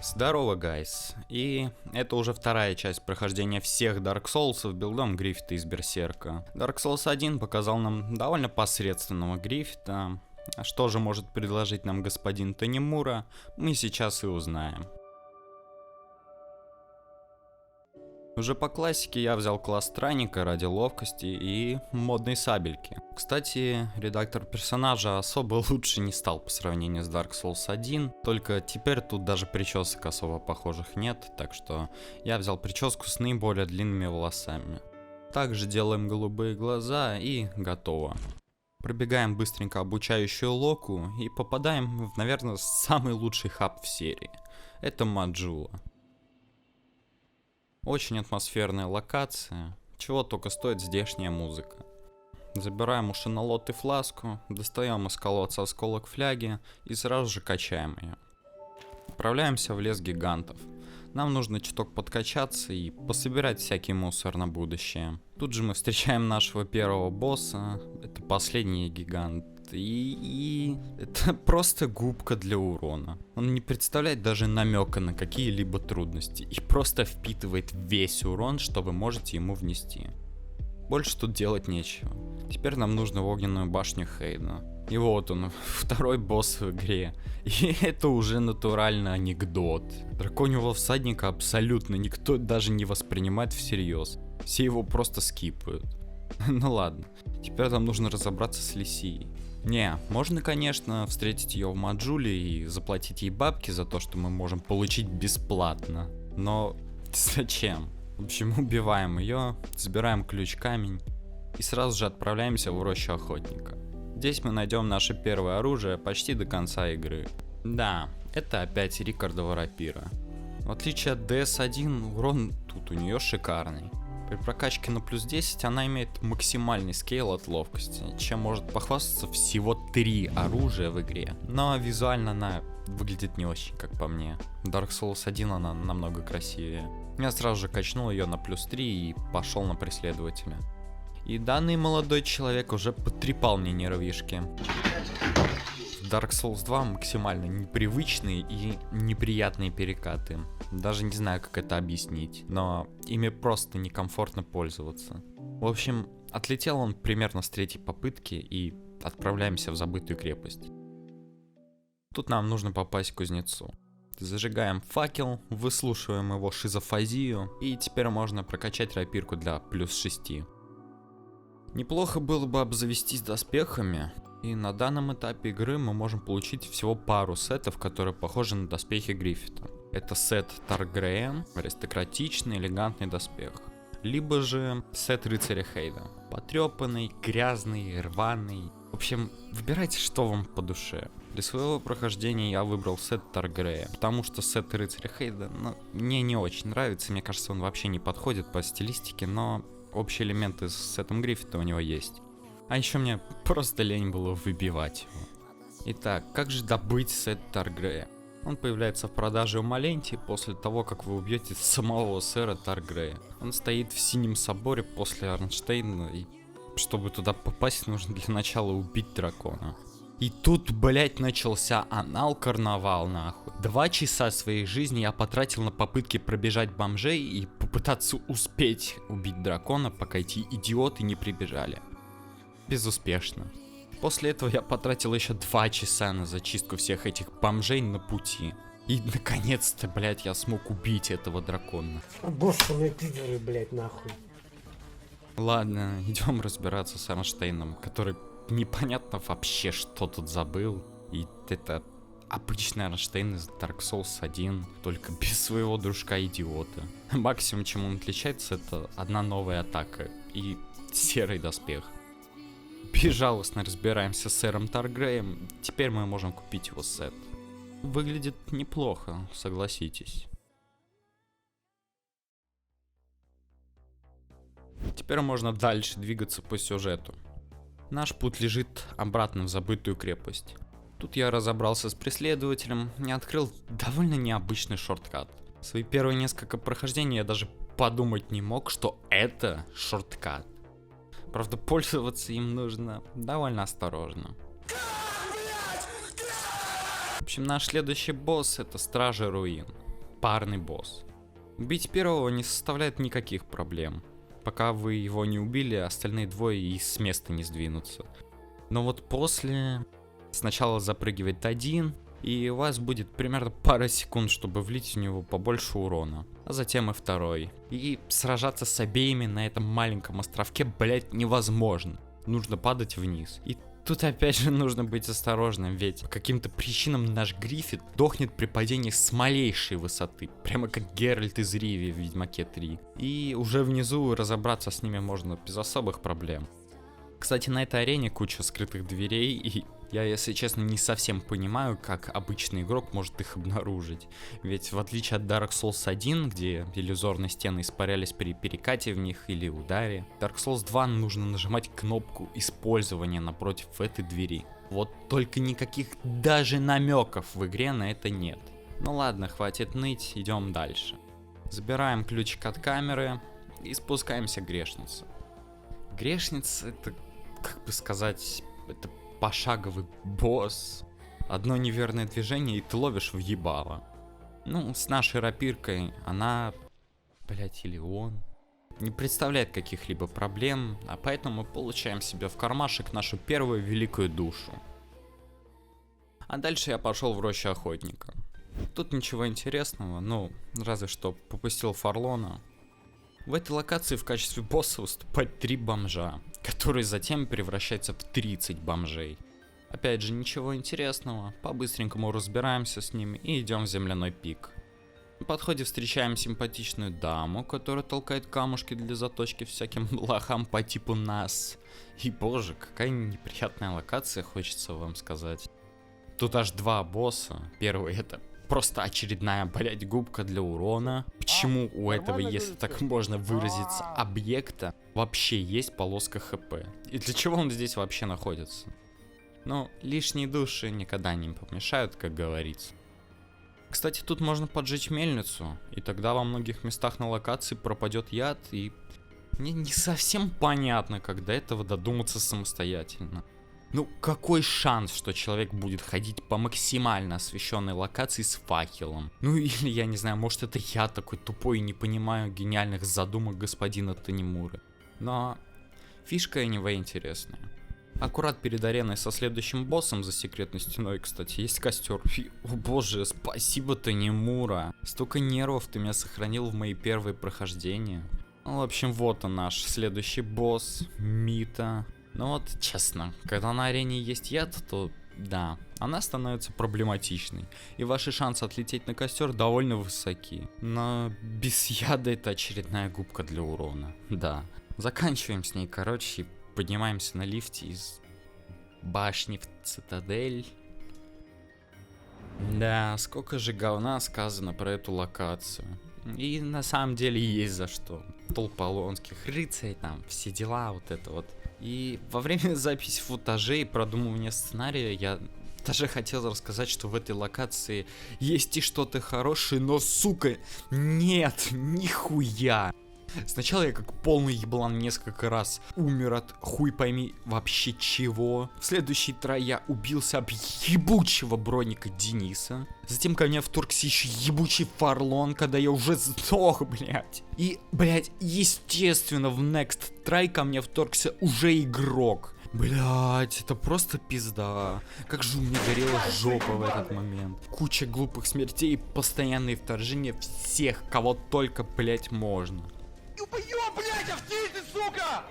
Здорово, гайс. И это уже вторая часть прохождения всех Dark Souls билдом Гриффита из Берсерка. Dark Souls 1 показал нам довольно посредственного Гриффита. А что же может предложить нам господин Танемура, мы сейчас и узнаем. Уже по классике я взял класс странника ради ловкости и модной сабельки. Кстати, редактор персонажа особо лучше не стал по сравнению с Dark Souls 1, только теперь тут даже причесок особо похожих нет, так что я взял прическу с наиболее длинными волосами. Также делаем голубые глаза и готово. Пробегаем быстренько обучающую локу и попадаем в, наверное, самый лучший хаб в серии. Это Маджула. Очень атмосферная локация, чего только стоит здешняя музыка. Забираем у Шинолоты фласку, достаем из колодца осколок фляги и сразу же качаем ее. Отправляемся в лес гигантов. Нам нужно чуток подкачаться и пособирать всякий мусор на будущее. Тут же мы встречаем нашего первого босса, это последний гигант. И это просто губка для урона. Он не представляет даже намека на какие-либо трудности и просто впитывает весь урон, что вы можете ему внести. Больше тут делать нечего. Теперь нам нужно в огненную башню Хейда. И вот он, второй босс в игре. И это уже натуральный анекдот. Драконьего всадника абсолютно никто даже не воспринимает всерьез. Все его просто скипают. Ну ладно, теперь нам нужно разобраться с Лисией. Не, можно, конечно, встретить ее в Маджуле и заплатить ей бабки за то, что мы можем получить бесплатно. Но зачем? В общем, убиваем ее, забираем ключ-камень и сразу же отправляемся в рощу охотника. Здесь мы найдем наше первое оружие почти до конца игры. Да, это опять Рикардова рапира. В отличие от DS1, урон тут у нее шикарный. При прокачке на плюс 10 она имеет максимальный скейл от ловкости, чем может похвастаться всего 3 оружия в игре. Но визуально она выглядит не очень, как по мне. В Dark Souls 1 она намного красивее. Я сразу же качнул ее на плюс 3 и пошел на преследователя. И данный молодой человек уже потрепал мне нервишки. Dark Souls 2 максимально непривычные и неприятные перекаты. Даже не знаю, как это объяснить, но ими просто некомфортно пользоваться. В общем, отлетел он примерно с 3-й попытки и отправляемся в забытую крепость. Тут нам нужно попасть к кузнецу. Зажигаем факел, выслушиваем его шизофазию, и теперь можно прокачать рапирку для плюс 6. Неплохо было бы обзавестись доспехами. И на данном этапе игры мы можем получить всего пару сетов, которые похожи на доспехи Гриффита. Это сет Таргреен, аристократичный, элегантный доспех. Либо же сет рыцаря Хейда. Потрепанный, грязный, рваный. В общем, выбирайте, что вам по душе. Для своего прохождения я выбрал сет Таргрея, потому что сет рыцаря Хейда, мне не очень нравится. Мне кажется, он вообще не подходит по стилистике, но общие элементы с сетом Гриффита у него есть. А еще мне просто лень было выбивать его. Итак, как же добыть сет Таргрея? Он появляется в продаже у Маленти после того, как вы убьете самого сэра Таргрея. Он стоит в Синем соборе после Арнштейна, и чтобы туда попасть, нужно для начала убить дракона. И тут, блять, начался анал-карнавал, нахуй. 2 часа своей жизни я потратил на попытки пробежать бомжей и попытаться успеть убить дракона, пока эти идиоты не прибежали. Безуспешно. После этого я потратил еще 2 часа на зачистку всех этих бомжей на пути. И наконец-то, блядь, я смог убить этого дракона. Боссы пидоры, блядь, нахуй. Ладно, идем разбираться с Арнштейном, который непонятно вообще, что тут забыл. И это обычный Арнштейн из Dark Souls 1, только без своего дружка-идиота. Максимум, чем он отличается, это одна новая атака и серый доспех. Безжалостно разбираемся с сэром Таргреем, теперь мы можем купить его сет. Выглядит неплохо, согласитесь. Теперь можно дальше двигаться по сюжету. Наш путь лежит обратно в забытую крепость. Тут я разобрался с преследователем и открыл довольно необычный шорткат. В свои первые несколько прохождений я даже подумать не мог, что это шорткат. Правда, пользоваться им нужно довольно осторожно. В общем, наш следующий босс — это Стражи Руин. парный босс. Убить первого не составляет никаких проблем. Пока вы его не убили, остальные двое и с места не сдвинутся. Но вот после... Сначала запрыгивает один, и у вас будет примерно пара секунд, чтобы влить в него побольше урона. А затем и второй. И сражаться с обеими на этом маленьком островке, блять, невозможно. Нужно падать вниз. И тут опять же нужно быть осторожным, ведь по каким-то причинам наш Гриффит дохнет при падении с малейшей высоты. Прямо как Геральт из Риви в Ведьмаке 3. И уже внизу разобраться с ними можно без особых проблем. Кстати, на этой арене куча скрытых дверей, и я, если честно, не совсем понимаю, как обычный игрок может их обнаружить. Ведь в отличие от Dark Souls 1, где иллюзорные стены испарялись при перекате в них или ударе, Dark Souls 2 нужно нажимать кнопку использования напротив этой двери. Вот только никаких даже намеков в игре на это нет. Ну ладно, хватит ныть, идем дальше. Забираем ключик от камеры и спускаемся к грешнице. Грешница — это, как бы сказать, это пошаговый босс. Одно неверное движение, и ты ловишь в ебало. Ну, с нашей рапиркой она, блять, или он, не представляет каких-либо проблем, а поэтому мы получаем себе в кармашек нашу первую великую душу. А дальше я пошел в рощу охотника. Тут ничего интересного, ну, разве что попустил Фарлона. В этой локации в качестве босса выступают 3 бомжа, которые затем превращаются в 30 бомжей. Опять же, ничего интересного, по-быстренькому разбираемся с ними и идем в земляной пик. На подходе встречаем симпатичную даму, которая толкает камушки для заточки всяким лохам по типу нас. И боже, какая неприятная локация, хочется вам сказать. Тут аж 2 босса. Первый — это просто очередная, блять, губка для урона. Почему у этого, если так можно выразиться, объекта вообще есть полоска хп? И для чего он здесь вообще находится? Ну, лишние души никогда не помешают, как говорится. Кстати, тут можно поджечь мельницу, и тогда во многих местах на локации пропадет яд, и мне не совсем понятно, как до этого додуматься самостоятельно. Ну, какой шанс, что человек будет ходить по максимально освещенной локации с факелом? Ну, или, я не знаю, может, это я такой тупой и не понимаю гениальных задумок господина Танемуры. Но фишка anyway интересная. Аккурат перед ареной со следующим боссом за секретной стеной, кстати, есть костер. И, о боже, спасибо, Танемура. Столько нервов ты меня сохранил в мои первые прохождения. Ну, в общем, вот он наш следующий босс, Мита. Ну вот, честно, когда на арене есть яд, то да, она становится проблематичной. И ваши шансы отлететь на костер довольно высоки. Но без яда это очередная губка для урона. Да. Заканчиваем с ней, короче, и поднимаемся на лифте из башни в цитадель. Да, сколько же говна сказано про эту локацию. И на самом деле есть за что. Толпа алонских рыцарей, там, все дела, вот это вот. И во время записи футажей и продумывания сценария я даже хотел рассказать, что в этой локации есть и что-то хорошее, но, сука, нет, нихуя. Сначала я как полный еблан несколько раз умер от хуй пойми вообще чего. В следующий трай я убился об ебучего броника Дениса. Затем ко мне вторгся еще ебучий Фарлон, когда я уже сдох, блять. И, блять, естественно, в next try ко мне вторгся уже игрок. Блять, это просто пизда. Как же у меня горела жопа в этот момент. Куча глупых смертей и постоянные вторжения всех, кого только, блять, можно. Ёб, блядь, овтей ты, сука!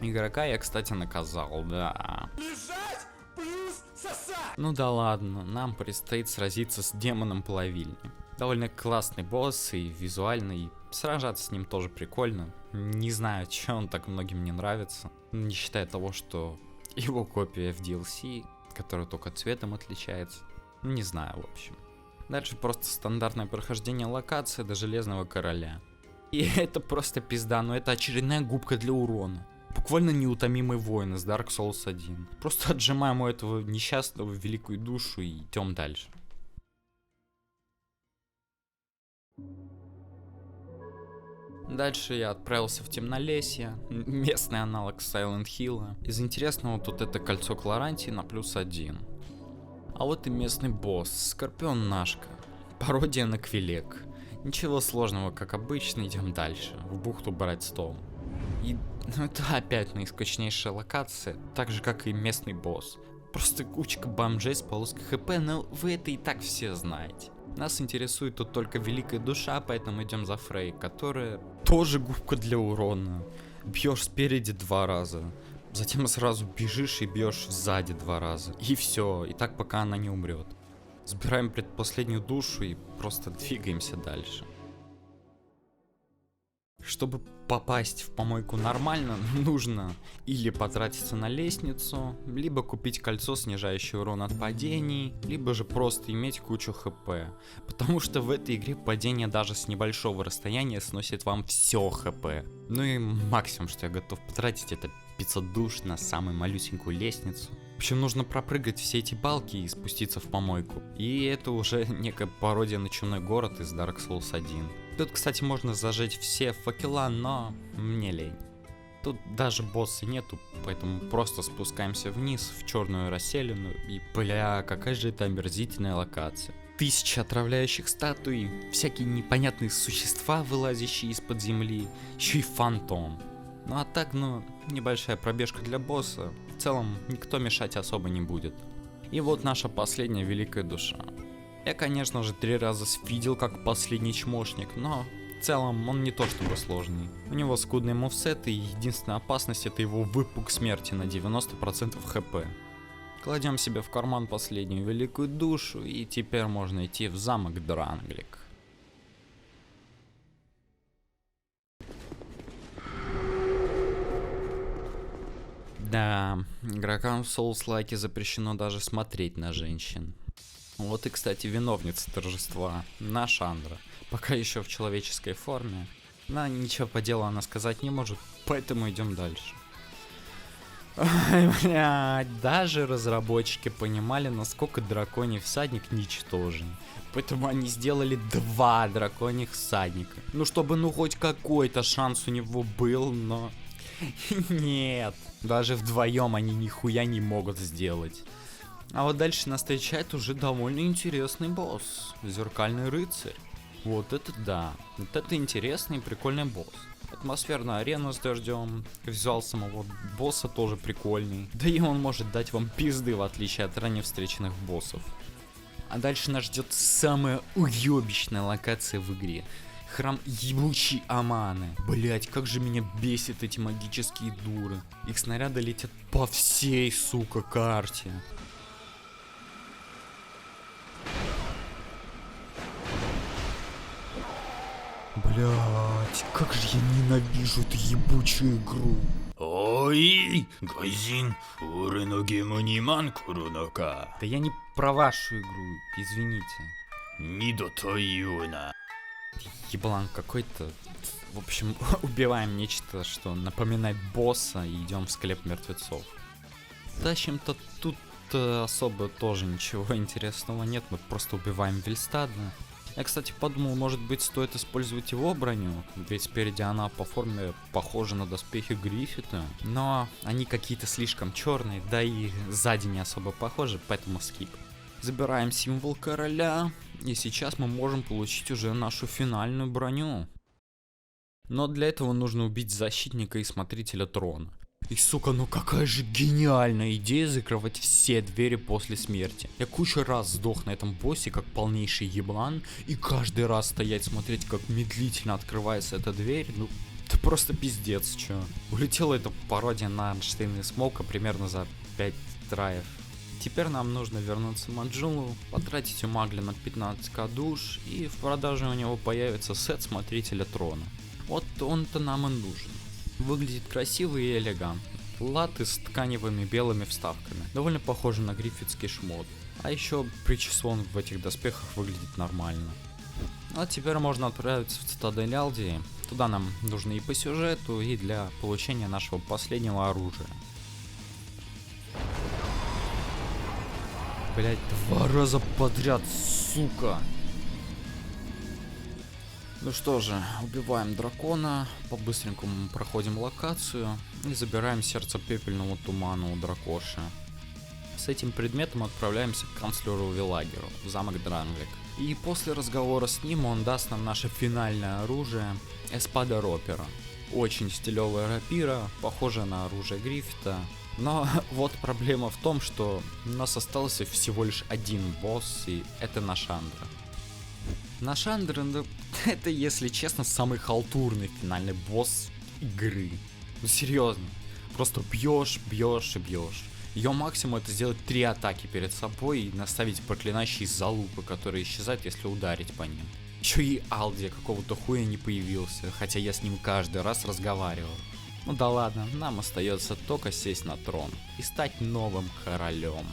Игрока я, кстати, наказал, да. Лежать плюс сосать! Ну да ладно, нам предстоит сразиться с демоном плавильни. Довольно классный босс и визуально, и сражаться с ним тоже прикольно. Не знаю, че он так многим не нравится, не считая того, что его копия в DLC, которая только цветом отличается. Не знаю, в общем. Дальше просто стандартное прохождение локации до Железного Короля. И это просто пизда, но это очередная губка для урона. Буквально неутомимый воин из Dark Souls 1. Просто отжимаем у этого несчастного великую душу и идем дальше. Дальше я отправился в Темнолесье, местный аналог Silent Hill. Из интересного тут это кольцо Кларантии на +1. А вот и местный босс, Скорпион Нашка. Пародия на Квилек. Ничего сложного, как обычно, идем дальше, в бухту Брайтстоун. И это опять наискучнейшая локация, так же как и местный босс. Просто кучка бомжей с полоской хп, но вы это и так все знаете. Нас интересует тут только великая душа, поэтому идем за Фрей, которая тоже губка для урона. Бьешь спереди 2 раза, затем сразу бежишь и бьешь сзади 2 раза. И все, и так пока она не умрет. Забираем предпоследнюю душу и просто двигаемся дальше. Чтобы попасть в помойку нормально, нужно или потратиться на лестницу, либо купить кольцо, снижающее урон от падений, либо же просто иметь кучу хп. Потому что в этой игре падение даже с небольшого расстояния сносит вам все хп. Ну и максимум, что я готов потратить, это 500 душ на самую малюсенькую лестницу. В общем, нужно пропрыгать все эти балки и спуститься в помойку. И это уже некая пародия на Чумной город из Dark Souls 1. Тут, кстати, можно зажечь все факела, но мне лень. Тут даже босса нету, поэтому просто спускаемся вниз в черную расселину. И бля, какая же это омерзительная локация. 1000 отравляющих статуй, всякие непонятные существа, вылазящие из-под земли, еще и фантом. Ну а так, небольшая пробежка для босса. В целом, никто мешать особо не будет. И вот наша последняя великая душа. Я, конечно же, 3 раза сфидел как последний чмошник, но в целом он не то чтобы сложный. У него скудный мувсет, и единственная опасность — это его выпук смерти на 90% хп. Кладем себе в карман последнюю великую душу, и теперь можно идти в замок Дранглик. Да, игрокам в Souls-like запрещено даже смотреть на женщин. Вот и, кстати, виновница торжества, наша Андра, пока еще в человеческой форме. Но ничего по делу она сказать не может, поэтому идем дальше. Ой, блядь, даже разработчики понимали, насколько драконий всадник ничтожен. Поэтому они сделали 2 драконьих всадника. Ну, чтобы хоть какой-то шанс у него был, но... Нет, даже вдвоем они нихуя не могут сделать. А вот дальше нас встречает уже довольно интересный босс. Зеркальный рыцарь. Вот это да. Вот это интересный и прикольный босс. Атмосферная арена с дождем. Визуал самого босса тоже прикольный. Да и он может дать вам пизды, в отличие от ранее встреченных боссов. А дальше нас ждет самая уебищная локация в игре. Храм ебучей Аманы. Блять, как же меня бесит эти магические дуры. Их снаряды летят по всей, сука, карте. Блять, как же я ненавижу эту ебучую игру. Ой, Гайзин, уреногемониман курунока. Да я не про вашу игру, извините. Нидотоюна. Еблан какой-то. В общем, убиваем нечто, что напоминает босса, и идем в склеп мертвецов. Тащим-то тут особо тоже ничего интересного нет, мы просто убиваем Вельстада. Я, кстати, подумал, может быть, стоит использовать его броню, ведь спереди она по форме похожа на доспехи Гриффита, но они какие-то слишком черные, да и сзади не особо похожи, поэтому скип. Забираем символ короля, и сейчас мы можем получить уже нашу финальную броню. Но для этого нужно убить защитника и смотрителя трона. И, сука, ну какая же гениальная идея закрывать все двери после смерти. Я кучу раз сдох на этом боссе, как полнейший еблан, и каждый раз стоять смотреть, как медлительно открывается эта дверь, ну, это просто пиздец, чё. Улетела эта пародия на Эйнштейна и Смоука примерно за 5 траев. Теперь нам нужно вернуться в Манджулу, потратить у Магли на 15к душ, и в продаже у него появится сет смотрителя трона. Вот он-то нам и нужен. Выглядит красиво и элегантно. Латы с тканевыми белыми вставками. Довольно похоже на гриффитский шмот. А еще причесон в этих доспехах выглядит нормально. А теперь можно отправиться в цитадель Алдии. Туда нам нужно и по сюжету, и для получения нашего последнего оружия. Блять, 2 раза подряд, сука! Ну что же, убиваем дракона, по-быстренькому проходим локацию и забираем сердце пепельного тумана у дракоши. С этим предметом отправляемся к канцлеру Вилагеру, в замок Дранглик. И после разговора с ним он даст нам наше финальное оружие Эспада Ропера. Очень стилевая рапира, похожая на оружие Гриффита. Но вот проблема в том, что у нас остался всего лишь один босс, и это Нашандра. Нашандра, ну, это, если честно, самый халтурный финальный босс игры. Ну серьезно, просто бьешь, бьешь и бьешь. Ее максимум это сделать 3 атаки перед собой и наставить проклинающие залупы, которые исчезают, если ударить по ним. Еще и Алди какого-то хуя не появился, хотя я с ним каждый раз разговаривал. Ну да ладно, нам остается только сесть на трон и стать новым королем.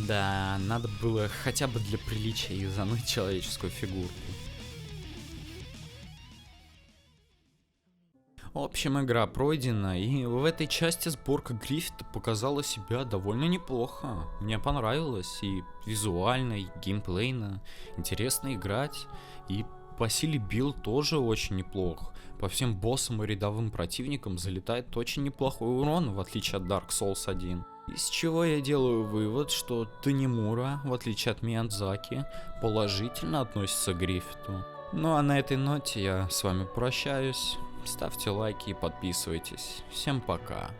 Да, надо было хотя бы для приличия юзануть человеческую фигурку. В общем, игра пройдена, и в этой части сборка Гриффита показала себя довольно неплохо. Мне понравилось и визуально, и геймплейно. Интересно играть, и по силе билд тоже очень неплох. По всем боссам и рядовым противникам залетает очень неплохой урон, в отличие от Dark Souls 1. Из чего я делаю вывод, что Танемура, в отличие от Миядзаки, положительно относится к Гриффиту. Ну а на этой ноте я с вами прощаюсь. Ставьте лайки и подписывайтесь. Всем пока.